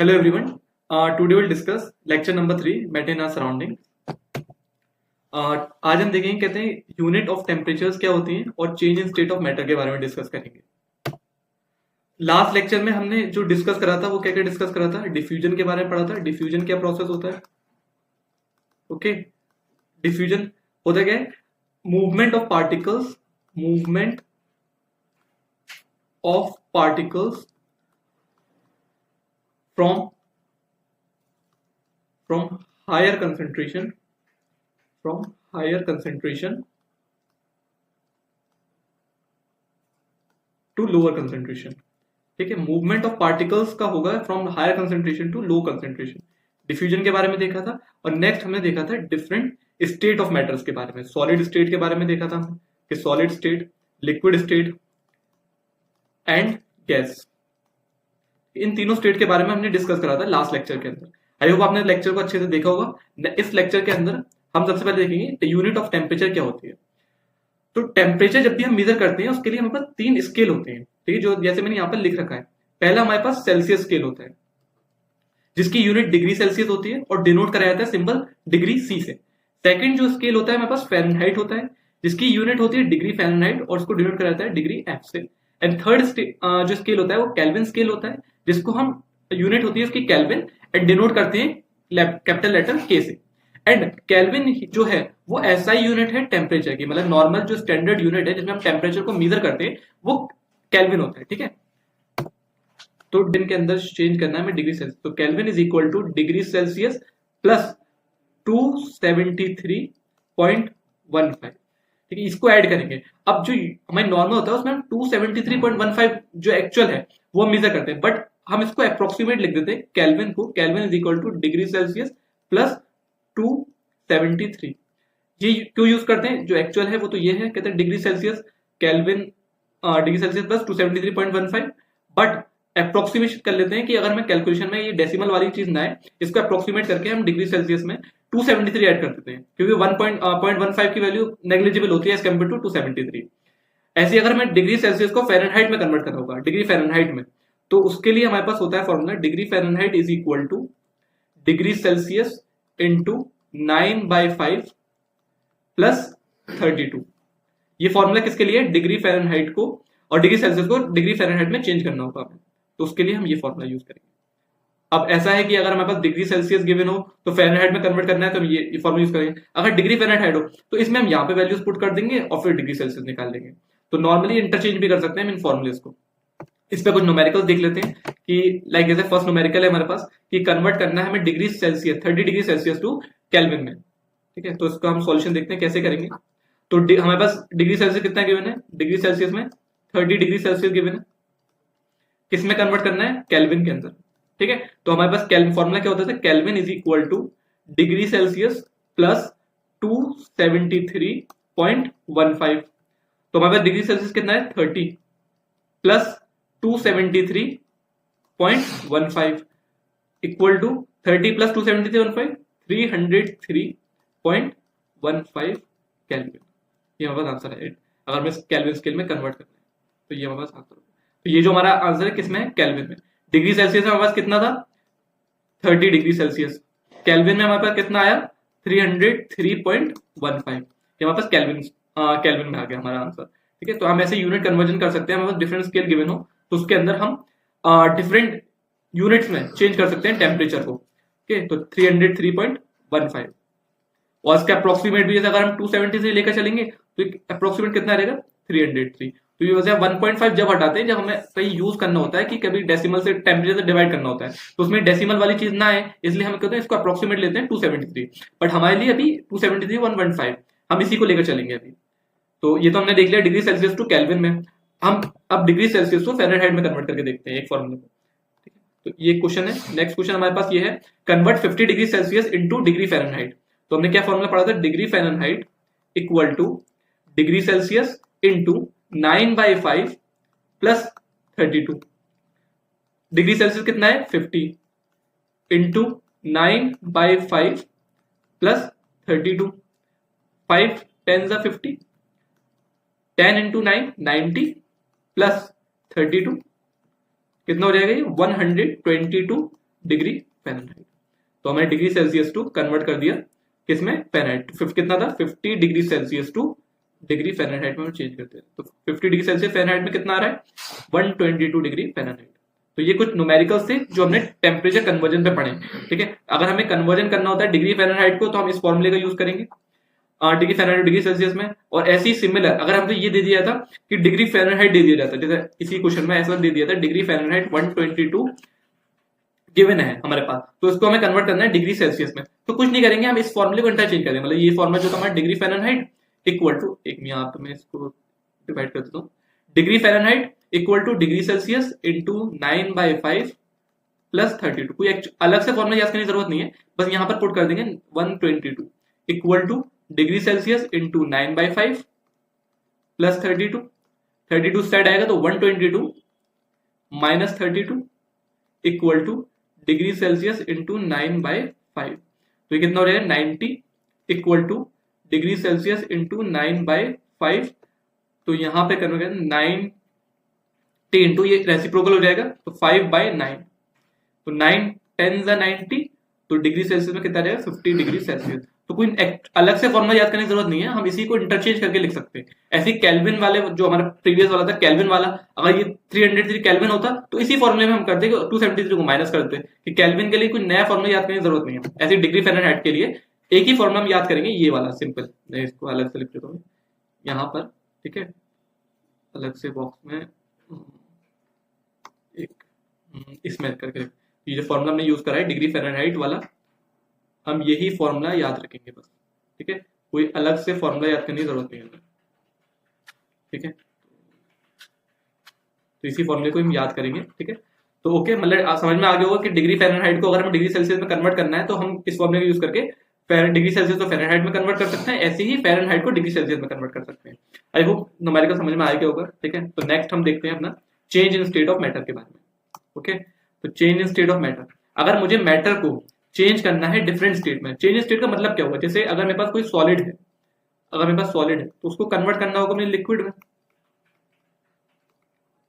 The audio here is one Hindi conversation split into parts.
Hello everyone. Today we'll discuss lecture number 3 Matter in our surrounding. आज हम देखेंगे कहते हैं यूनिट ऑफ टेम्परेचर्स क्या होती हैं और change in state of matter के बारे में डिस्कस करेंगे. लास्ट लेक्चर में हमने जो डिस्कस करा था वो क्या क्या डिस्कस करा था. डिफ्यूजन के बारे में पढ़ा था. डिफ्यूजन क्या प्रोसेस होता है. ओके, डिफ्यूजन होता क्या है. Movement of particles from higher concentration to lower concentration. ठीक है, मूवमेंट ऑफ पार्टिकल्स का होगा from higher concentration to low concentration. Diffusion के बारे में देखा था. और नेक्स्ट हमने देखा था डिफरेंट स्टेट ऑफ मैटर्स के बारे में. सॉलिड स्टेट के बारे में देखा था कि solid state, liquid state and gas. इन तीनों स्टेट के बारे में हमने डिस्कस करा था लास्ट लेक्चर के अंदर. आई होप आपने लेक्चर को अच्छे से देखा होगा. इस लेक्चर के अंदर हम सबसे पहले देखेंगे यूनिट ऑफ टेम्परेचर क्या होती है. तो टेम्परेचर जब भी हम मेजर करते हैं उसके लिए हमारे पास 3 स्केल होते हैं. ठीक है, जो जैसे मैंने यहाँ पर लिख रखा है. पहला हमारे पास सेल्सियस स्केल होता है जिसकी यूनिट डिग्री सेल्सियस होती है और डिनोट कराया जाता है सिंबल डिग्री सी से. सेकंड जो स्केल होता है हमारे पास फ़ारेनहाइट होता है जिसकी यूनिट होती है डिग्री फ़ारेनहाइट और उसको डिनोट कराया जाता है डिग्री एफ से. एंड थर्ड जो स्केल होता है वो केल्विन स्केल होता है जिसको हम यूनिट होती है उसकी केल्विन एंड डिनोट करते हैं कैपिटल लेटर के से. एंड केल्विन जो है वो ऐसा ही यूनिट है टेम्परेचर की, मतलब नॉर्मल जो स्टैंडर्ड यूनिट है जिसमें हम टेम्परेचर को मेजर करते हैं वो केल्विन होता है. ठीक है, तो दिन के अंदर चेंज करना है हमें डिग्री सेल्सियस. तो kelvin is equal to degree Celsius plus 273.15. ठीक है, इसको ऐड करेंगे. अब जो हमारे नॉर्मल होता है उसमें हम 273.15 जो एक्चुअल है वो हम मेजर करते हैं, बट हम इसको अप्रोक्सीमेट लिख देते हैं केल्विन को. Kelvin is equal to degree Celsius plus 273. ये क्यों यूज करते हैं, जो एक्चुअल है वो तो ये है, कहते हैं degree Celsius kelvin degree Celsius plus 273.15. But approximation कर लेते हैं कि अगर मैं कैलकुलेशन में ये डेसिमल वाली चीज ना है, इसको अप्रोक्सीमेट करके हम डिग्री सेल्सियस में 273 ऐड कर देते हैं क्योंकि 1.15 की वैल्यू नेग्लिजिबल होती है एज कम्पेयर टू 273. ऐसे अगर मैं डिग्री सेल्सियस को फ़ारेनहाइट में कन्वर्ट करना होगा डिग्री फ़ारेनहाइट में, तो उसके लिए हमारे पास होता है formula degree Fahrenheit is equal to degree Celsius into 9/5 plus 32. ये फॉर्मूला किसके लिए, डिग्री फ़ारेनहाइट को और डिग्री सेल्सियस को डिग्री फ़ारेनहाइट में चेंज करना होगा हमें, तो उसके लिए हम ये फॉर्मूला यूज करेंगे. अब ऐसा है कि अगर हमारे पास डिग्री सेल्सियस गिवन हो तो फ़ारेनहाइट में कन्वर्ट करना है तो हम ये फॉर्मूला यूज करेंगे. अगर डिग्री फ़ारेनहाइट हो तो इसमें हम यहाँ पे वैल्यूज पुट कर देंगे और फिर डिग्री सेल्सियस निकाल देंगे. तो नॉर्मली इंटरचेंज भी कर सकते हैं इन फॉर्मुलेस को. इस पे कुछ न्यूमेरिकल्स देख लेते हैं कि लाइक जैसे फर्स्ट न्यूमेरिकल है हमारे पास कि कन्वर्ट करना है हमें degree Celsius 30 degree Celsius to Kelvin में. ठीक है, तो इसका हम सॉल्यूशन देखते हैं कैसे करेंगे. तो हमारे पास डिग्री सेल्सियस कितना गिवन है, डिग्री सेल्सियस में 30 डिग्री सेल्सियस गिवन है. किसमें कन्वर्ट करना है, केल्विन के अंदर. ठीक है, तो हमारे पास फॉर्मूला क्या होता है, Kelvin is equal to degree Celsius plus 273.15. तो हमारे पास डिग्री सेल्सियस कितना है 30 plus 273.15 equal to 30 plus 273.15 303.15 Kelvin. ये हमारे पास आंसर है अगर मैं केल्विन स्केल में कन्वर्ट करना है तो ये हमारे पास आंसर होगा. तो ये जो हमारा आंसर है किसमें है, केल्विन में. डिग्री सेल्सियस में हमारे पास कितना था 30 डिग्री सेल्सियस, केल्विन में हमारे पास कितना आया 303.15. ये हमारे पास केल्विन में आ गया हमारा आंसर. ठीक है, तो हम ऐसे यूनिट कन्वर्जन कर सकते हैं. हमारे पास डिफरेंट स्केल गिवन हो तो उसके अंदर हम डिफरेंट यूनिट्स में चेंज कर सकते हैं टेम्परेचर को. ओके, तो 303.15 और इसका अप्रोक्सीमेट भी, जैसे अगर हम 273 लेकर चलेंगे तो अप्रोक्सीमेट कितना रहेगा 303. तो ये वजह 1.5 जब हटाते हैं जब हमें कहीं यूज करना होता है कि कभी डेसिमल से टेम्परेचर से डिवाइड करना होता है तो उसमें डेसिमल वाली चीज ना है, इसलिए हम कहते हैं इसको अप्रोक्सीमेट लेते हैं 273. बट हमारे लिए अभी 273 1.5 हम इसी को लेकर चलेंगे अभी. तो ये तो हमने देख लिया डिग्री सेल्सियस टू केल्विन में. हम अब डिग्री सेल्सियस को फ़ारेनहाइट में कन्वर्ट करके देखते हैं एक फॉर्मूला को. ठीक है, तो ये क्वेश्चन है. नेक्स्ट क्वेश्चन हमारे पास ये है convert 50 degree Celsius into degree Fahrenheit. तो हमने क्या फॉर्मूला पढ़ा था, degree Fahrenheit equal to degree Celsius into 9/5 plus 32. Degree Celsius कितना है 50 इंटू 9/5 प्लस 32. 5 10 50, 10 इंटू 9 90 प्लस 32 कितना हो जाएगा ये 122 डिग्री फ़ारेनहाइट। तो हमने डिग्री सेल्सियस टू कन्वर्ट कर दिया किसमें, फ़ारेनहाइट। कितना था 50 degree Celsius two degree Fahrenheit में चेंज करते हैं। तो 50 डिग्री सेल्सियस फ़ारेनहाइट में कितना आ रहा है 122 डिग्री फ़ारेनहाइट। तो ये कुछ न्यूमेरिकल्स थे जो हमने टेम्परेचर कन्वर्जन पे पढ़े। ठीक है, अगर हमें कन्वर्जन करना होता है डिग्री फ़ारेनहाइट को तो हम इस फॉर्मूले का यूज करेंगे डिग्री फ़ारेनहाइट डिग्री सेल्सियस में। और ऐसे ही सिमिलर अगर हमने ये दे दिया था कि डिग्री फ़ारेनहाइट दे दिया जाता, जैसे इसी क्वेश्चन में ऐसा दे दिया था डिग्री फ़ारेनहाइट 122 गिवन है हमारे पास, तो इसको हमें कन्वर्ट करना है डिग्री सेल्सियस में। तो कुछ नहीं करेंगे, हम इस फॉर्मूले को इंटरचेंज करेंगे। मतलब ये फॉर्मूला जो था हमारा डिग्री फ़ारेनहाइट इक्वल टू, एक यहाँ पे मैं इसको डिवाइड कर देता हूँ, degree Fahrenheit equal to degree Celsius into 9/5 plus 32। कोई अलग से फॉर्मूला याद करने की जरूरत नहीं है, बस यहाँ पर पुट कर देंगे 122 equal to degree Celsius into 9/5 plus 32। 32 side आएगा तो 122 minus 32 equal to degree Celsius into 9/5। तो ये कितना हो जाएगा 90 equal to degree Celsius into 9/5। तो यहाँ पे करना 90 इंटू ये रेसिप्रोकल हो जाएगा तो 5/9। तो 9 10 90, तो डिग्री सेल्सियस में कितना जाएगा 50 डिग्री सेल्सियस। तो कोई अलग से फॉर्मूला याद करने की जरूरत नहीं है, हम इसी को इंटरचेंज करके लिख सकते हैं। ऐसे केल्विन वाले जो हमारा प्रीवियस वाला था केल्विन वाला, अगर ये 303 केल्विन होता तो इसी फॉर्मूले में हम करते कि 273 को माइनस करते कि केल्विन के लिए कोई नया फॉर्मूला याद करने की जरूरत नहीं है। ऐसे डिग्री फ़ारेनहाइट के लिए एक ही फॉर्मूला हम याद करेंगे, ये वाला सिंपल। मैं इसको अलग से लिख देता हूँ यहाँ पर, ठीक है, अलग से बॉक्स में एक इसमें करके ये जो फॉर्मूला हमने यूज करा है डिग्री फ़ारेनहाइट वाला, हम यही फॉर्मूला याद रखेंगे बस। ठीक है, कोई अलग से फॉर्मूला याद करने की जरूरत नहीं है। ठीक है, तो इसी फॉर्मूले को हम याद करेंगे। ठीक है, तो ओके, मतलब समझ में आ गया होगा कि डिग्री फ़ारेनहाइट को अगर हमें डिग्री सेल्सियस में कन्वर्ट करना है तो हम इस फॉर्मूले का यूज करके डिग्री सेल्सियस को फ़ारेनहाइट में कन्वर्ट कर सकते हैं, ऐसे ही फ़ारेनहाइट को डिग्री सेल्सियस में कन्वर्ट कर सकते हैं। आई होप न्यूमेरिकल समझ में आ गया होगा। ठीक है, तो नेक्स्ट हम देखते हैं अपना change in state of matter के बारे में। ओके, तो change in state of matter, अगर मुझे मैटर को चेंज करना है डिफरेंट स्टेट में। चेंज इन स्टेट का मतलब क्या हुआ, जैसे अगर मेरे पास कोई सॉलिड है, अगर मेरे पास सॉलिड है तो उसको कन्वर्ट करना होगा मेरे लिक्विड में।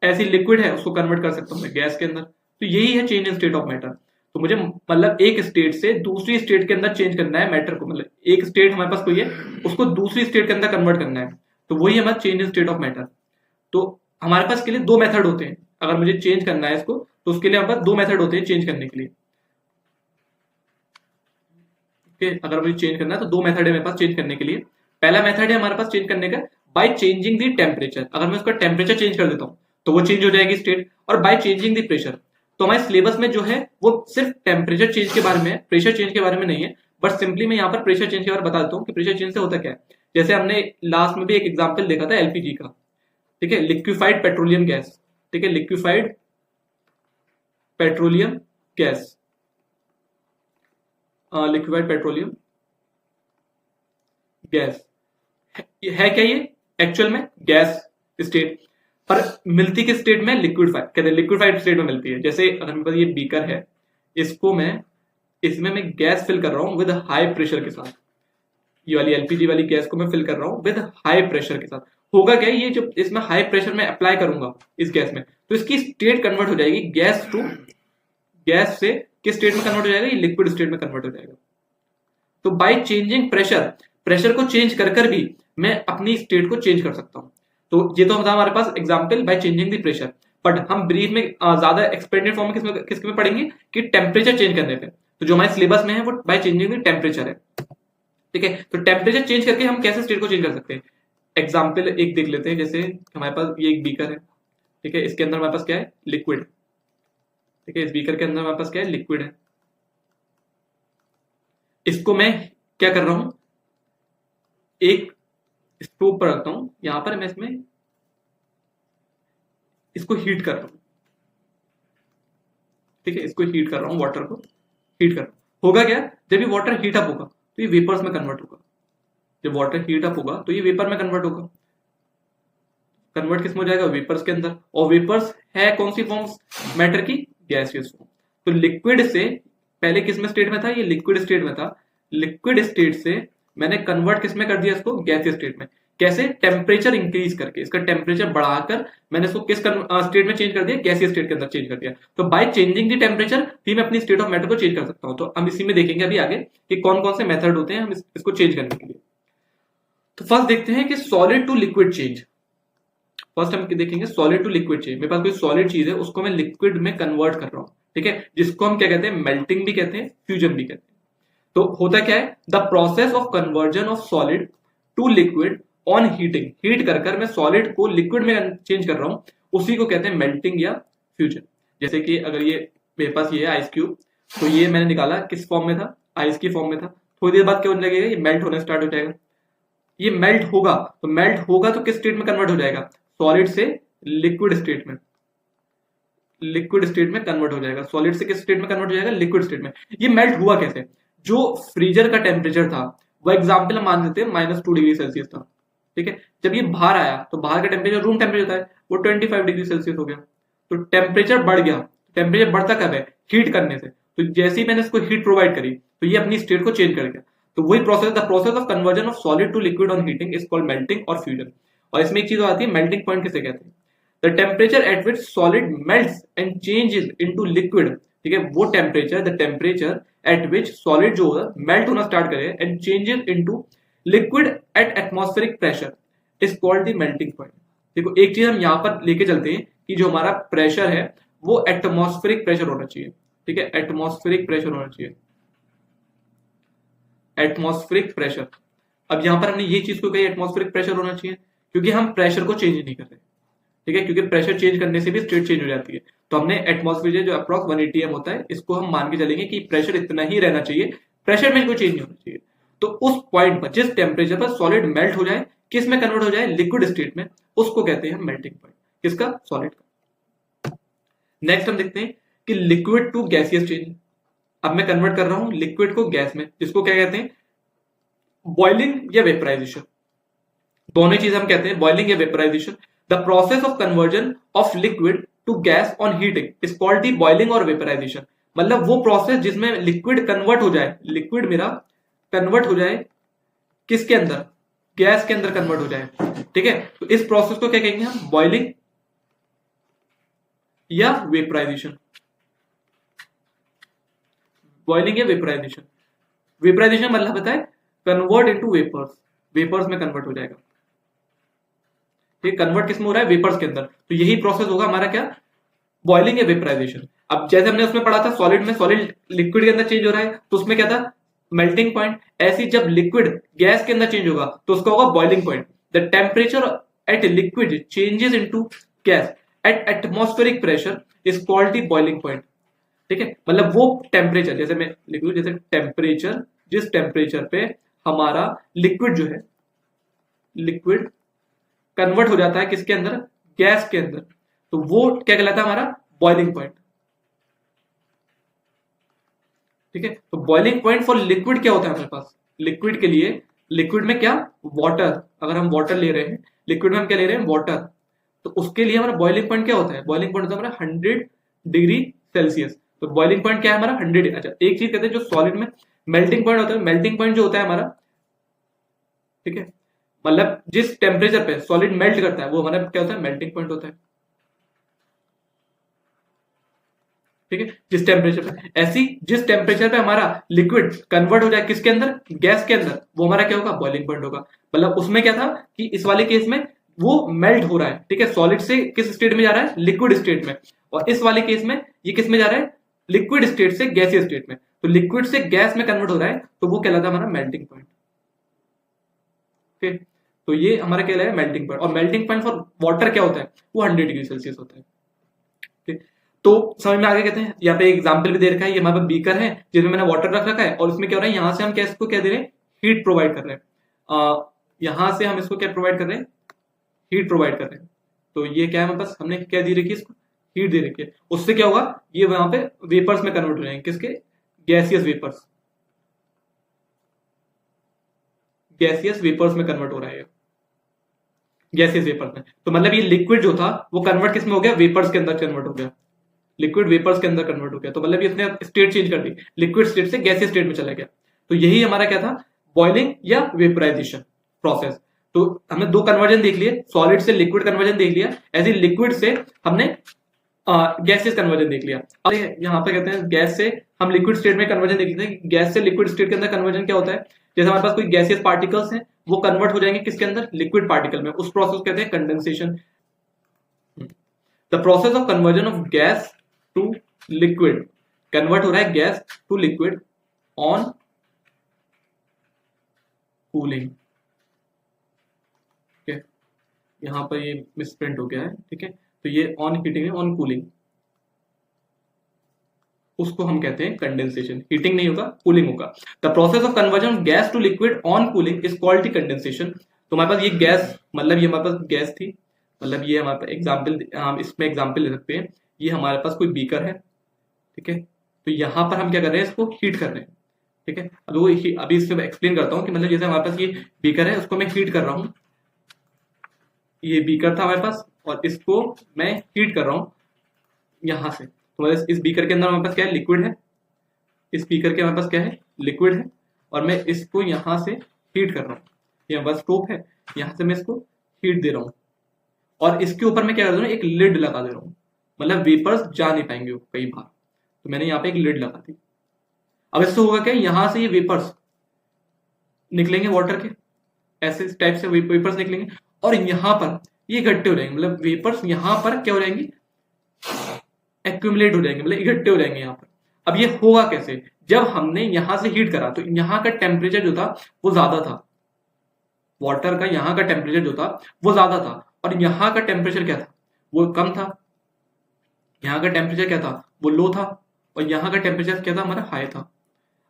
ऐसी लिक्विड है उसको कन्वर्ट कर सकता हूं मैं गैस के अंदर। तो यही है change in state of matter. तो मुझे मतलब एक स्टेट से दूसरी स्टेट के अंदर चेंज करना है मैटर को, मतलब एक स्टेट हमारे पास कोई है उसको दूसरी स्टेट के अंदर कन्वर्ट करना है, तो वही हमारा change in state of matter. तो हमारे पास के लिए दो मेथड होते हैं, अगर मुझे चेंज करना है इसको तो उसके लिए हमारे पास दो मेथड होते हैं चेंज करने के लिए। अगर मुझे चेंज करना है तो दो मेथड है मेरे पास चेंज करने के लिए। पहला मेथड है हमारे पास चेंज करने का बाय चेंजिंग द टेम्परेचर। अगर मैं उसका टेम्परेचर चेंज कर देता हूं तो वो चेंज हो जाएगी स्टेट। और बाय चेंजिंग द प्रेशर, तो हमारे सिलेबस में जो है वो सिर्फ टेम्परेचर चेंज के बारे में है, प्रेशर चेंज के बारे में नहीं है। बट सिंपली मैं यहाँ पर प्रेशर चेंज के बारे में बता देता हूँ कि प्रेशर चेंज से होता क्या है। जैसे हमने लास्ट में भी एक एग्जाम्पल देखा था एलपीजी का, ठीक है, लिक्विफाइड पेट्रोलियम गैस। ठीक है, liquefied petroleum gas, liquefied petroleum gas है क्या ये एक्चुअल में गैस स्टेट, पर मिलती किस स्टेट में, लिक्विफाइड, कहते हैं लिक्विफाइड स्टेट में मिलती है। जैसे अगर मेरे पास ये बीकर है, इसको मैं इसमें मैं गैस फिल कर रहा हूं विद हाई प्रेशर के साथ, ये वाली एलपीजी वाली गैस को मैं फिल कर रहा हूं विद हाई प्रेशर के साथ। होगा क्या, ये जो इसमें हाई प्रेशर में अप्लाई करूंगा इस गैस में तो इसकी स्टेट कन्वर्ट हो जाएगी गैस टू, गैस से किस स्टेट में कन्वर्ट हो जाएगा, ये लिक्विड स्टेट में कन्वर्ट हो जाएगा। तो बाय चेंजिंग प्रेशर, प्रेशर को चेंज कर कर भी मैं अपनी स्टेट को चेंज कर सकता हूं। तो ये तो था हमारे पास example by changing the pressure. But हम ब्रीफ में ज्यादा एक्सपेंडेड फॉर्म में किसके में पढ़ेंगे कि टेम्परेचर चेंज करने पे। तो जो हमारे सिलेबस में है वो बाय चेंजिंग द टेम्परेचर है। ठीक है, तो टेम्परेचर चेंज करके हम कैसे स्टेट को चेंज कर सकते हैं। एग्जाम्पल एक देख लेते हैं, जैसे हमारे पास ये एक बीकर है, ठीक है, इसके अंदर हमारे पास क्या है, लिक्विड। ठीक है, इस बीकर के अंदर हमारे पास क्या है, लिक्विड है। इसको मैं क्या कर रहा हूं, एक स्टोव पर रखता हूं, यहां पर मैं इसमें इसको हीट कर रहा हूं। ठीक है, इसको हीट कर रहा हूं, वाटर को हीट कर रहा हूं। होगा क्या, जब ये वाटर हीट अप होगा तो ये वेपर्स में कन्वर्ट होगा। जब वाटर हीट अप होगा तो ये वेपर में कन्वर्ट होगा। कन्वर्ट किस में हो जाएगा, वेपर्स के अंदर। और वेपर्स है कौन सी फॉर्म्स, मैटर की, गैसियस फॉर्म। तो लिक्विड से पहले किस में स्टेट में था, ये लिक्विड स्टेट में था। लिक्विड स्टेट से मैंने कन्वर्ट किस में कर दिया इसको, गैसियस स्टेट में। कैसे? टेम्परेचर इंक्रीज करके, इसका टेम्परेचर बढ़ाकर मैंने इसको किस स्टेट में चेंज कर दिया? गैसीय स्टेट के अंदर चेंज कर दिया। तो बाय चेंजिंग द टेम्परेचर भी मैं अपनी स्टेट ऑफ मैटर को चेंज कर सकता हूं। तो हम इसी में देखेंगे अभी आगे कि कौन कौन से मेथड होते हैं हम इसको चेंज करने के लिए। तो फर्स्ट देखते हैं कि solid to liquid change. First हम देखेंगे सॉलिड टू लिक्विड चेंज। मेरे पास कोई सॉलिड चीज है, उसको मैं लिक्विड में कन्वर्ट कर रहा हूं, ठीक है, जिसको हम क्या कहते हैं? मेल्टिंग भी कहते हैं, फ्यूजन भी कहते हैं। तो होता क्या है? The process of conversion of solid to liquid on heating. Heat कर मैं सॉलिड को लिक्विड में चेंज कर रहा हूं, उसी को कहते हैं मेल्टिंग या फ्यूजन। जैसे कि अगर ये मेरे पास ये है आइस क्यूब, तो ये मैंने निकाला किस फॉर्म में था? आइस की फॉर्म में था। थोड़ी देर बाद क्या होने लगेगा? ये मेल्ट होने स्टार्ट हो जाएगा। ये मेल्ट होगा, तो मेल्ट होगा तो किस स्टेट में कन्वर्ट हो जाएगा? सॉलिड से लिक्विड स्टेट में, लिक्विड स्टेट में कन्वर्ट हो जाएगा। सॉलिड से किस स्टेट में कन्वर्ट हो जाएगा? लिक्विड स्टेट में। ये मेल्ट हुआ कैसे? जो फ्रीजर का टेम्परेचर था, वो एग्जाम्पल हम मान लेते हैं -2 डिग्री सेल्सियस था, ठीक है। जब ये बाहर आया तो बाहर का टेम्परेचर, रूम टेम्परेचर था, वो 25 डिग्री सेल्सियस हो गया। तो टेम्परेचर बढ़ गया। टेम्परेचर बढ़ता कब है? हीट करने से। तो जैसे ही मैंने इसको हीट प्रोवाइड करी, तो ये अपनी स्टेट को चेंज कर गया। तो वही process, the process of conversion of solid to liquid on heating is called melting और फ्यूजन। और इसमें एक चीज आती है, मेल्टिंग पॉइंट किसे कहते हैं? The temperature at which solid melts and changes into liquid, ठीक है, वो temperature, the temperature at which solid जो होगा मेल्ट होना स्टार्ट करे and changes into liquid at atmospheric pressure is called the melting point. देखो एक चीज हम यहां पर लेके चलते हैं कि जो हमारा प्रेशर है वो एटमॉस्फेरिक प्रेशर होना चाहिए, ठीक है, एटमॉस्फेरिक प्रेशर होना चाहिए, एटमॉस्फेरिक प्रेशर। अब यहां पर हमने ये चीज को कही एटमॉस्फेरिक प्रेशर होना चाहिए, क्योंकि हम प्रेशर को चेंज नहीं कर रहे, ठीक है, क्योंकि प्रेशर चेंज करने से भी स्टेट चेंज हो जाती है। तो हमने एटमॉस्फेयर जो अप्रॉक्स 180 m होता है, इसको हम मान के चलेंगे कि प्रेशर इतना ही रहना चाहिए, प्रेशर में कोई चेंज नहीं होना चाहिए। तो उस पॉइंट पर, जिस टेम्परेचर पर सॉलिड मेल्ट हो जाए, किस में कन्वर्ट हो जाए? लिक्विड स्टेट में, उसको कहते हैं मेल्टिंग पॉइंट। किसका? सॉलिड का। नेक्स्ट हम देखते हैं कि लिक्विड टू गैसियस चेंज। अब मैं कन्वर्ट कर रहा हूं लिक्विड को गैस में, जिसको क्या कहते हैं? बॉइलिंग या वेपराइजेशन। दोनों चीज हम कहते हैं, बॉइलिंग या vaporisation. The process of conversion of liquid to gas on heating is called the boiling और वेपराइजेशन। मतलब वो प्रोसेस जिसमें लिक्विड कन्वर्ट हो जाए, लिक्विड मेरा कन्वर्ट हो जाए किसके अंदर? गैस के अंदर कन्वर्ट हो जाए, ठीक है। तो इस प्रोसेस को क्या कहेंगे हम? बॉइलिंग या वेपराइजेशन। बॉइलिंग या वेपराइजेशन। वेपराइजेशन मतलब पता है? कन्वर्ट इनटू वेपर्स, वेपर्स में कन्वर्ट हो जाएगा, ठीक, कन्वर्ट किसमें हो रहा है? वेपर्स के अंदर। तो यही प्रोसेस होगा हमारा क्या? बॉइलिंग या वेपराइजेशन। अब जैसे हमने उसमें पढ़ा था सॉलिड में, सॉलिड लिक्विड के अंदर चेंज हो रहा है, तो उसमें क्या था? Melting point. ऐसी जब लिक्विड गैस के अंदर चेंज होगा तो उसका होगा boiling point. The temperature at liquid changes into gas at atmospheric pressure is called the boiling point, ठीक है। मतलब वो टेम्परेचर, जैसे मैं लिख लूं, जैसे टेम्परेचर, जिस टेम्परेचर पे हमारा लिक्विड जो है, लिक्विड कन्वर्ट हो जाता है किसके अंदर? गैस के अंदर, तो वो क्या कहलाता है? हमारा बॉइलिंग पॉइंट, ठीक है। तो बॉइलिंग पॉइंट फॉर लिक्विड क्या होता है हमारे पास? लिक्विड के लिए, लिक्विड में क्या? वाटर। अगर हम वाटर ले रहे हैं, लिक्विड में हम क्या ले रहे हैं? वाटर। तो उसके लिए हमारा बॉइलिंग पॉइंट क्या होता है? बॉइलिंग पॉइंट होता है हमारा 100 डिग्री सेल्सियस। तो बॉइलिंग पॉइंट क्या है हमारा? 100। अच्छा, एक चीज कहते हैं जो सॉलिड में मेल्टिंग पॉइंट होता है, मेल्टिंग पॉइंट जो होता है हमारा, ठीक है, मतलब जिस टेम्परेचर पे सॉलिड मेल्ट करता है वो हमारा क्या होता है? मेल्टिंग पॉइंट होता है, ठीक है, जिस टेम्परेचर पे। ऐसी जिस टेम्परेचर पे हमारा लिक्विड कन्वर्ट हो जाए किसके अंदर? गैस के अंदर, वो हमारा क्या होगा? बॉइलिंग पॉइंट होगा। मतलब उसमें क्या था कि इस वाले केस में वो मेल्ट हो रहा है, ठीक है, सॉलिड से किस स्टेट में जा रहा है? लिक्विड स्टेट में। और इस वाले केस में ये किस में जा रहा है? लिक्विड स्टेट से गैसीय स्टेट में। तो लिक्विड से गैस में कन्वर्ट हो रहा है, तो वो कहलाता है हमारा मेल्टिंग पॉइंट, ठीक। तो ये हमारा क्या है? Melting point. और मेल्टिंग पॉइंट फॉर वाटर क्या होता है? वो 100 डिग्री सेल्सियस होता है, ठीक। तो समझ में आगे कहते हैं, यहाँ पे एग्जाम्पल भी दे रखा है, ये हमारे पास बीकर है जिसमें मैंने वाटर रख रखा है, और इसमें क्या हो रहा है? यहाँ से हम क्या इसको क्या दे रहे हैं? हीट प्रोवाइड कर रहे हैं। यहाँ से हम इसको क्या प्रोवाइड कर रहे हैं? हीट प्रोवाइड कर रहे हैं। तो ये क्या है हमारे पास? हमने क्या दी रखी है? इसको हीट दे रखी है। उससे क्या होगा? ये वहां पे वेपर्स में कन्वर्ट हो जाएंगे, किसके? गैसियस वेपर्स, गैसियस वेपर्स में कन्वर्ट हो रहा है, गैसियस वेपर्स में। तो मतलब ये लिक्विड जो था वो कन्वर्ट किस में हो गया? वेपर्स के अंदर कन्वर्ट हो गया, लिक्विड वेपर्स के अंदर कन्वर्ट हो गया। तो मतलब इसने स्टेट चेंज कर दी, लिक्विड स्टेट से गैसीय स्टेट में चला गया। तो यही हमारा क्या था? बॉइलिंग या वेपराइजेशन प्रोसेस। तो हमने दो कन्वर्जन देख लिए, सॉलिड से लिक्विड कन्वर्जन देख लिया, ऐसे लिक्विड से हमने गैसियस कन्वर्जन देख लिया। अब यहाँ पे कहते हैं गैस से हम लिक्विड स्टेट में कन्वर्जन देख लेते हैं। गैस से लिक्विड स्टेट के अंदर कन्वर्जन क्या होता है, जैसे हमारे पास कोई गैसियस पार्टिकल्स हैं, वो कन्वर्ट हो जाएंगे किसके अंदर, लिक्विड पार्टिकल में, उस प्रोसेस कहते हैं condensation. The process of conversion of gas to liquid, convert हो रहा है gas to liquid on cooling. ठीक है, यहां पर ये मिसप्रिंट हो गया है। ठीक है, तो ये ऑन हीटिंग है, ऑन कूलिंग, उसको हम कहते हैं कंडेंसेशन। हीटिंग नहीं होगा, कूलिंग होगा। The process of conversion of gas to liquid on cooling is called the condensation. तो हमारे पास ये गैस, मतलब ये हमारे पास गैस थी, मतलब ये हमारे पास एग्जाम्पल, हम इसमें एग्जाम्पल ले सकते हैं। ये हमारे पास कोई बीकर है, ठीक है, तो यहां पर हम क्या कर रहे हैं, इसको हीट कर रहे हैं। ठीक है, अभी इससे एक्सप्लेन करता हूँ कि मतलब जैसे हमारे पास ये बीकर है, उसको मैं हीट कर रहा हूँ। ये बीकर था हमारे पास और इसको मैं हीट कर रहा हूँ यहां से। तो मतलब इस बीकर के अंदर हमारे पास क्या है, लिक्विड है। इस बीकर के हमारे पास क्या है, लिक्विड है, और मैं इसको यहां से हीट कर रहा हूँ। यहाँ बस स्टोव है, यहां से मैं इसको हीट दे रहा हूँ, और इसके ऊपर मैं क्या कर रहा हूँ, एक लिड लगा दे रहा हूँ, मतलब वेपर्स जा नहीं पाएंगे कई बार। तो मैंने यहाँ पे एक लिड लगा दी। अब इससे होगा क्या, यहां से ये वेपर्स निकलेंगे वाटर के, ऐसे टाइप से वेपर्स निकलेंगे, और यहां पर ये इकट्ठे हो जाएंगे, मतलब वेपर्स यहां पर क्या हो जाएंगे, एक्यूमुलेट हो जाएंगे, मतलब इकट्ठे हो जाएंगे यहाँ पर। अब ये होगा कैसे, जब हमने यहां से हीट करा तो यहाँ का टेम्परेचर जो था वो ज्यादा था, वाटर का यहाँ का टेम्परेचर जो था वो ज्यादा था, और यहाँ का टेम्परेचर क्या था, वो कम था। यहाँ का टेम्परेचर क्या था, वो लो था, और यहाँ का टेम्परेचर क्या था, हमारा हाई था।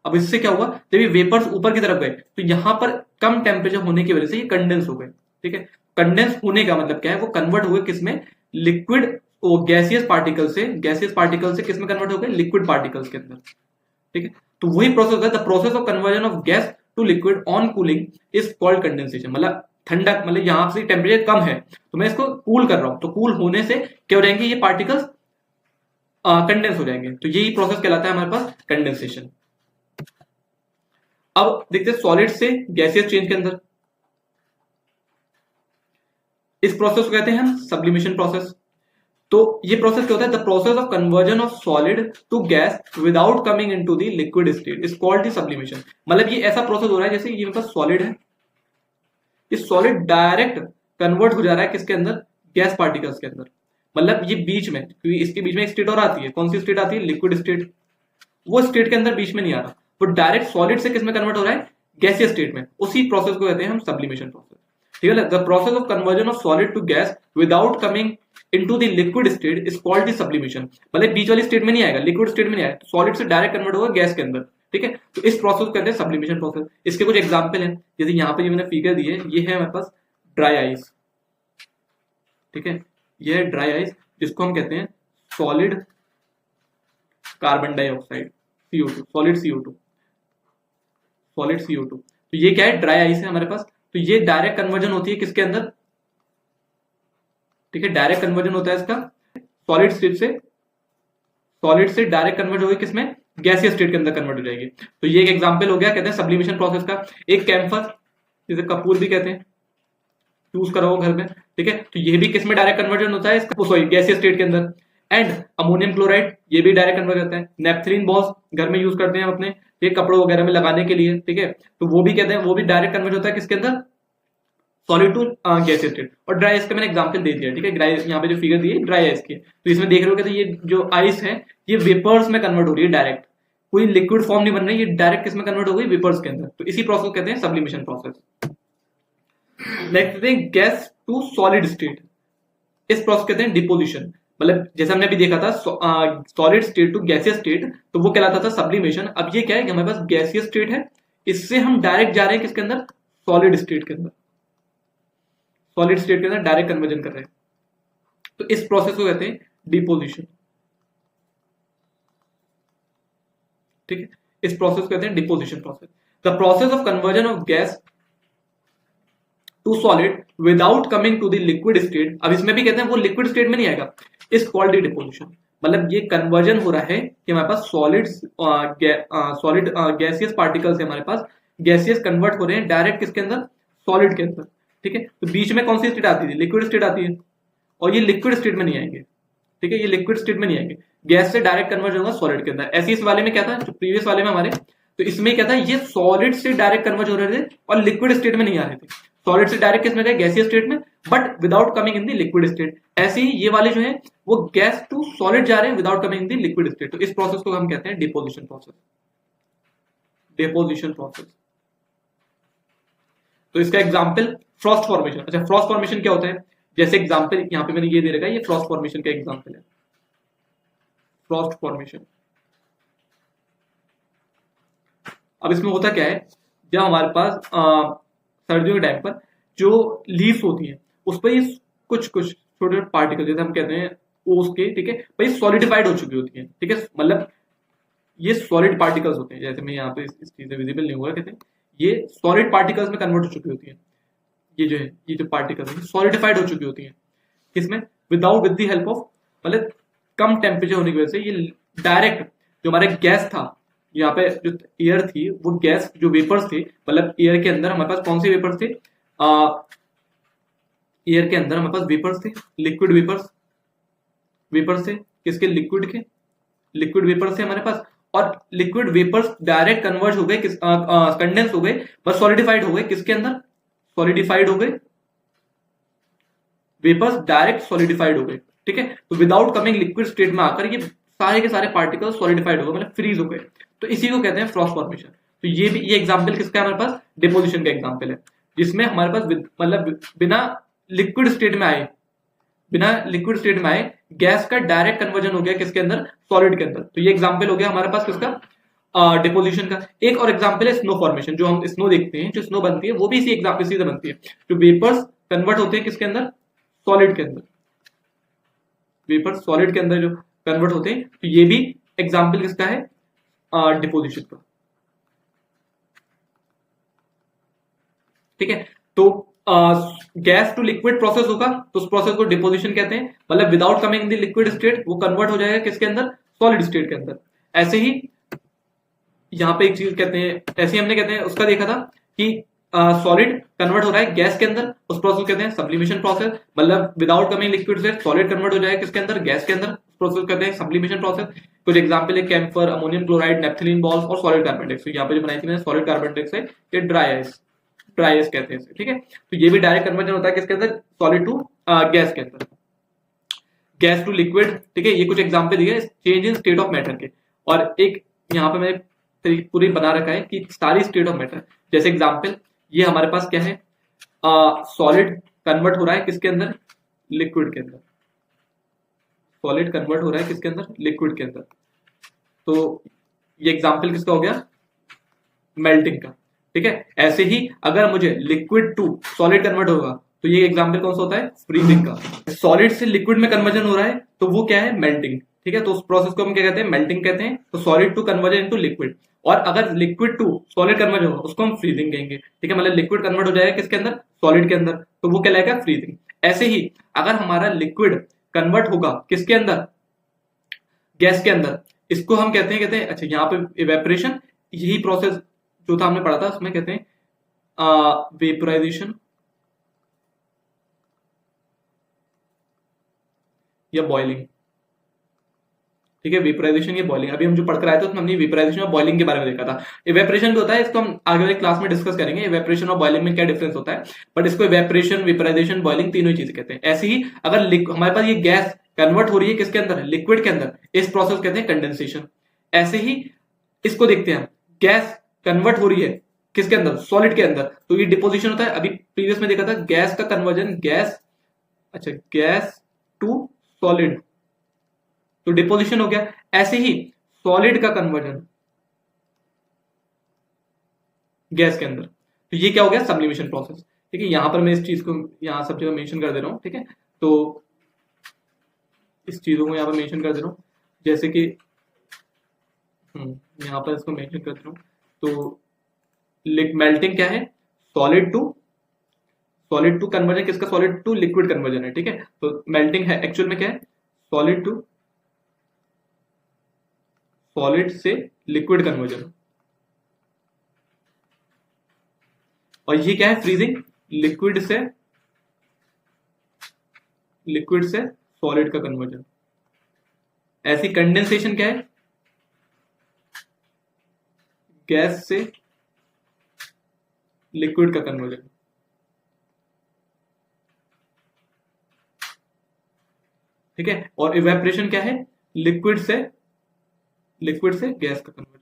अब इससे क्या हुआ, जब ये वेपर्स ऊपर की तरफ गए तो यहाँ पर कम टेम्परेचर होने की वजह से ये कंडेंस हो गए। ठीक है, कंडेंस होने का मतलब क्या है, वो कन्वर्ट हुए किसमें, लिक्विड, वो गैसियस पार्टिकल से किसमें कन्वर्ट हो गए, लिक्विड पार्टिकल्स के अंदर। ठीक है, तो वही प्रोसेस होता है, the process of conversion of gas to liquid on cooling is called condensation. मतलब ठंडक, मतलब यहां से टेम्परेचर कम है तो मैं इसको कूल कर रहा हूं, तो कूल होने से क्या हो जाएंगे, ये पार्टिकल्स कंडेंस हो जाएंगे। तो यही प्रोसेस कहलाता है हमारे पास कंडेंसेशन। अब देखते हैं सॉलिड से गैसियस चेंज के अंदर, इस प्रोसेस को कहते हैं हम सब्लिमेशन प्रोसेस। तो ये प्रोसेस क्या होता है, the process of conversion of solid to gas without coming into the liquid state is called the sublimation. मतलब ये ऐसा प्रोसेस हो रहा है, जैसे ये मेरे पास सॉलिड है, ये सॉलिड डायरेक्ट कन्वर्ट हो जा रहा है किसके अंदर, गैस पार्टिकल्स के अंदर। मतलब ये बीच में, क्योंकि इसके बीच में एक स्टेट और आती है, कौन सी स्टेट आती है, लिक्विड स्टेट, वो स्टेट के अंदर बीच में नहीं आ रहा, वो डायरेक्ट सॉलिड से किसमें कन्वर्ट हो रहा है, गैसियस स्टेट में। उसी प्रोसेस को कहते हैं हम सब्लिमेशन प्रोसेस। ठीक है, the process of conversion of solid to gas without coming into the liquid state is called the sublimation. मतलब बीच वाली स्टेट में नहीं आएगा, लिक्विड स्टेट में नहीं आएगा, सॉलिड से डायरेक्ट कन्वर्ट होगा गैस के अंदर। ठीक है, तो इस प्रोसेस को कहते हैं सब्लिमेशन प्रोसेस। इसके कुछ एग्जांपल हैं, जैसे यहाँ पे मैंने फिगर दी है, ये है हमारे पास ड्राई आइस। ठीक है, ये है ड्राई आइस, जिसको हम कहते हैं solid carbon dioxide, CO2, solid CO2, solid CO2। तो ये क्या है, ड्राई आइस है हमारे पास। तो ये डायरेक्ट कन्वर्जन होती है किसके अंदर, ठीक है, डायरेक्ट कन्वर्जन होता है इसका सॉलिड स्टेट से, सॉलिड से डायरेक्ट कन्वर्ट होगी किसमें, गैसियस स्टेट के अंदर कन्वर्ट हो जाएगी। तो ये एक एग्जांपल हो गया, कहते हैं सब्लिमेशन प्रोसेस का। एक कैम्फर, जिसे कपूर भी कहते हैं, यूज करो घर में। ठीक है, तो ये भी किसमें डायरेक्ट कन्वर्जन होता है, इसका सॉरी गैसियस स्टेट के अंदर। एंड अमोनियम क्लोराइड, ये भी डायरेक्ट कन्वर्ट करता है। नेपथलीन बॉल्स घर में यूज करते हैं अपने, ये कपड़ों वगैरह में लगाने के लिए। ठीक है, तो वो भी कहते हैं, वो भी डायरेक्ट कन्वर्ट होता है किसके अंदर, सॉलिड टू गैसियस स्टेट। और ड्राई आइस का मैंने एग्जांपल दे दिया। ठीक है, ड्राई, यहाँ पे जो फिगर दी है ड्राई आइस की, तो इसमें देख रहे हो कि ये जो आइस है ये वेपर्स में कन्वर्ट हो रही है डायरेक्ट, कोई लिक्विड फॉर्म नहीं बन रही, ये डायरेक्ट किसमें कन्वर्ट हो गई, वेपर्स के अंदर। तो इसी प्रोसेस को कहते हैं sublimation process. Next gas to solid state, इस प्रोसेस कहते हैं डिपोजिशन। मतलब जैसे हमने अभी देखा था solid state to gaseous state, तो वो कहलाता था सब्लिमेशन। अब ये क्या है कि हमारे पास गैसियस स्टेट है, इससे हम डायरेक्ट जा रहे हैं किसके अंदर, सॉलिड स्टेट के अंदर, सॉलिड स्टेट के अंदर डायरेक्ट कन्वर्जन कर रहे हैं। तो इस प्रोसेस को कहते हैं डिपोजिशन। ठीक है, इस प्रोसेस को कहते हैं deposition process. The process of conversion of gas to solid without coming to the liquid state, अब इसमें भी कहते हैं वो लिक्विड स्टेट में नहीं आएगा, इस कॉल्ड डिपोजिशन। मतलब ये कन्वर्जन हो रहा है कि हमारे पास सॉलिड गैसियस पार्टिकल्स है, हमारे पास गैसियस कन्वर्ट हो रहे हैं डायरेक्ट किसके अंदर, सॉलिड के अंदर। ठीक है, तो बीच में कौन सी स्टेट आती थी, लिक्विड स्टेट आती है, और ये लिक्विड स्टेट में नहीं आएंगे, ठीक है, ये लिक्विड स्टेट में नहीं आएंगे, गैस से डायरेक्ट कन्वर्ट होगा सॉलिड के अंदर। ऐसे इस वाले में क्या था, जो प्रीवियस वाले में हमारे, तो इसमें क्या था, ये सॉलिड से डायरेक्ट कन्वर्ट हो रहे थे और लिक्विड स्टेट में नहीं आ रहे थे, सॉलिड से डायरेक्ट किस में गए, गैसीय स्टेट में, but without coming in the liquid state. ऐसे ही ये वाले जो है वो गैस टू सॉलिड जा रहे हैं without coming in the liquid state. तो इस प्रोसेस को हम कहते हैं डिपोजिशन प्रोसेस, डिपोजिशन प्रोसेस। तो इसका एग्जांपल फ्रॉस्ट फॉर्मेशन। अच्छा, फ्रॉस्ट फॉर्मेशन क्या होता है, जैसे एग्जांपल यहां पे मैंने ये दे रखा है, ये फ्रॉस्ट फॉर्मेशन का एग्जांपल है, फ्रॉस्ट फॉर्मेशन। अब इसमें होता क्या है, जब हमारे पास सर्दियों के टाइम पर जो लीव्स होती हैं उस पर ये कुछ कुछ छोटे छोटे पार्टिकल, जैसे हम कहते हैं ओस के, ठीक है भाई, सॉलिडिफाइड हो चुकी होती है, ठीक है, मतलब ये सॉलिड पार्टिकल्स होते हैं, जैसे मैं यहाँ पे इस चीज से विजिबल नहीं हुआ, कहते हैं ये सॉलिड पार्टिकल्स में कन्वर्ट हो चुकी होती है, ये जो है, ये जो पार्टिकल्स है सॉलिडिफाइड हो चुकी होती है, किसमें, without with the help of, मतलब कम टेम्परेचर होने की वजह से ये डायरेक्ट जो हमारे गैस था, यहाँ पे जो एयर थी वो गैस, जो वेपर्स थे, मतलब एयर के अंदर हमारे पास कौन से वेपर्स थे, एयर के अंदर हमारे पास वेपर्स थे, लिक्विड वेपर्स, वेपर्स थे किसके, लिक्विड के, लिक्विड वेपर्स थे हमारे पास, और लिक्विड वेपर्स डायरेक्ट कन्वर्ट हो गए किस, कंडेंस हो गए, बस सॉलिडिफाइड हो गए किसके अंदर, सॉलिडिफाइड हो गए, वेपर्स डायरेक्ट सॉलिडिफाइड हो गए, ठीक है, तो विदाउट कमिंग लिक्विड स्टेट में आकर ये सारे के सारे पार्टिकल्स सॉलिडिफाइड हो गए, मतलब फ्रीज हो गए, तो इसी को कहते हैं फ्रॉस्ट फॉर्मेशन। तो ये भी, ये एग्जांपल किसका है हमारे पास, डिपोजिशन का एग्जांपल है, जिसमें हमारे पास मतलब बिना लिक्विड स्टेट में आए, बिना लिक्विड स्टेट में आए गैस का डायरेक्ट कन्वर्जन हो गया किसके अंदर, सॉलिड के अंदर। तो ये एग्जांपल हो गया हमारे पास किसका, डिपोजिशन का। एक और एग्जांपल है स्नो फॉर्मेशन, जो हम स्नो देखते हैं, जो स्नो बनती है वो भी इसी एग्जांपल से बनती है, जो वेपर्स कन्वर्ट होते हैं किसके अंदर, सॉलिड के अंदर, वेपर सॉलिड के अंदर जो कन्वर्ट होते हैं, तो ये भी एग्जांपल किसका है, डिपोजिशन का, ठीक है। तो गैस टू लिक्विड प्रोसेस होगा तो उस प्रोसेस को डिपोजिशन कहते हैं, मतलब without coming the liquid state वो कन्वर्ट हो जाएगा किसके अंदर, सॉलिड स्टेट के अंदर। ऐसे ही यहाँ पे एक चीज कहते हैं, ऐसे ही हमने कहते हैं उसका देखा था कि सॉलिड कन्वर्ट हो रहा है गैस के अंदर, उस प्रोसेस कहते हैं सब्लिमेशन प्रोसेस, मतलब विदाउट कमिंग लिक्विड से सॉलिड कन्वर्ट हो जाएगा किसके अंदर, गैस के अंदर, प्रोसेस कहते हैं सब्लिमेशन प्रोसेस। कुछ एग्जांपल है camphor, ammonium chloride, naphthalene balls और सॉलिड कार्बन डाइऑक्साइड। यहाँ पे जो बनाई थी मैंने सॉलिड कार्बन डाइऑक्साइड, ये ड्राई आइस, ड्राई आइस कहते हैं, ठीक है। तो ये भी डायरेक्ट कन्वर्जन होता है किसके अंदर, सॉलिड टू गैस के अंदर, गैस टू लिक्विड, ठीक है। ये कुछ एग्जांपल दिए change in state of matter के, और एक यहाँ पे मैंने पूरी बना रखा है कि सारी स्टेट ऑफ मैटर, जैसे एग्जांपल ये हमारे पास क्या है, सॉलिड कन्वर्ट हो रहा है किसके अंदर, लिक्विड के अंदर, सॉलिड कन्वर्ट हो रहा है किसके अंदर, लिक्विड के अंदर। तो ये एग्जांपल किसका हो गया, मेल्टिंग का, ठीक है। ऐसे ही अगर मुझे लिक्विड टू सॉलिड कन्वर्ट होगा तो ये एग्जांपल कौन सा होता है, फ्रीजिंग का। सॉलिड से लिक्विड में कन्वर्जन हो रहा है तो वो क्या है, मेल्टिंग, ठीक है। तो उस प्रोसेस को हम क्या कहते हैं, मेल्टिंग कहते हैं। तो solid to conversion into liquid, और अगर लिक्विड टू सॉलिड कन्वर्जन होगा उसको हम फ्रीजिंग कहेंगे, ठीक है। मतलब लिक्विड कन्वर्ट हो जाएगा किसके अंदर, सॉलिड के अंदर, तो वो कहलाएगा फ्रीजिंग। ऐसे ही अगर हमारा लिक्विड कन्वर्ट होगा किसके अंदर, गैस के अंदर, इसको हम कहते हैं अच्छा यहाँ पे इवेपोरेशन, यही प्रोसेस जो था हमने पढ़ा था उसमें कहते हैं वेपोराइजेशन या बॉइलिंग, ठीक है। वेपोराइजेशन या बॉइलिंग, अभी हम जो पढ़कर आए थे उसमें हमने वेपोराइजेशन और बॉइलिंग के बारे में देखा था। इवेपोरेशन क्या होता है इसको हम आगे वाले क्लास में डिस्कस करेंगे, इवेपोरेशन और बॉइलिंग में क्या डिफरेंस होता है, बट इसको इवेपोरेशन, वेपोराइजेशन, बॉइलिंग तीनों ही चीजें कहते हैं। ऐसे ही अगर हमारे पास ये गैस कन्वर्ट हो रही है किसके अंदर, लिक्विड के अंदर, इस प्रोसेस कहते हैं कंडेंसेशन। ऐसे ही इसको देखते हैं, गैस कन्वर्ट हो रही है किसके अंदर, सॉलिड के अंदर, तो ये डिपोजिशन होता है। अभी प्रीवियस में देखा था गैस का कन्वर्जन, गैस, अच्छा गैस टू सॉलिड, तो डिपोजिशन हो गया। ऐसे ही सॉलिड का कन्वर्जन गैस के अंदर, तो ये क्या हो गया, सब्लिमेशन प्रोसेस, ठीक है। यहां पर मैं इस चीज को यहां सब जगह मेंशन कर दे रहा हूं, ठीक है। तो इस चीजों को यहां पर मेंशन कर दे रहा हूं, जैसे कि यहां पर इसको मेंशन कर दे रहा हूं। तो मेल्टिंग क्या है, सॉलिड टू कन्वर्जन किसका, सॉलिड टू लिक्विड कन्वर्जन है, ठीक है। तो मेल्टिंग है एक्चुअल में क्या है, सॉलिड टू सॉलिड से लिक्विड कन्वर्जन, और ये क्या है, फ्रीजिंग। लिक्विड से सॉलिड का कन्वर्जन। ऐसी कंडेंसेशन क्या है, गैस से लिक्विड का कन्वर्जन। ठीक है, और इवेपोरेशन क्या है, लिक्विड से गैस का कन्वर्जन।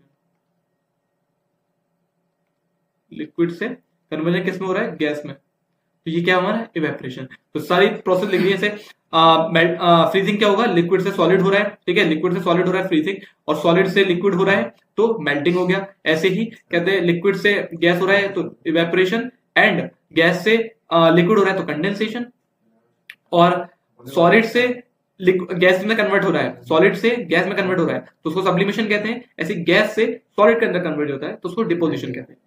लिक्विड से कन्वर्जन किस में हो रहा है, गैस में, तो ये क्या हमारा इवेपोरेशन। तो सारी प्रोसेस लिख ली जैसे फ्रीजिंग क्या होगा, लिक्विड से सॉलिड हो रहा है, ठीक है, लिक्विड से सॉलिड हो रहा है फ्रीजिंग, और सॉलिड से लिक्विड हो रहा है तो मेल्टिंग हो गया। ऐसे ही कहते हैं लिक्विड से गैस हो रहा है तो इवेपोरेशन, एंड गैस से लिक्विड हो रहा है तो कंडेंसेशन, और सॉलिड से गैस में कन्वर्ट हो रहा है, सॉलिड से गैस में कन्वर्ट हो रहा है तो उसको सब्लिमेशन कहते हैं। ऐसे गैस से सॉलिड के अंदर कन्वर्ट होता है तो उसको डिपोजिशन कहते हैं।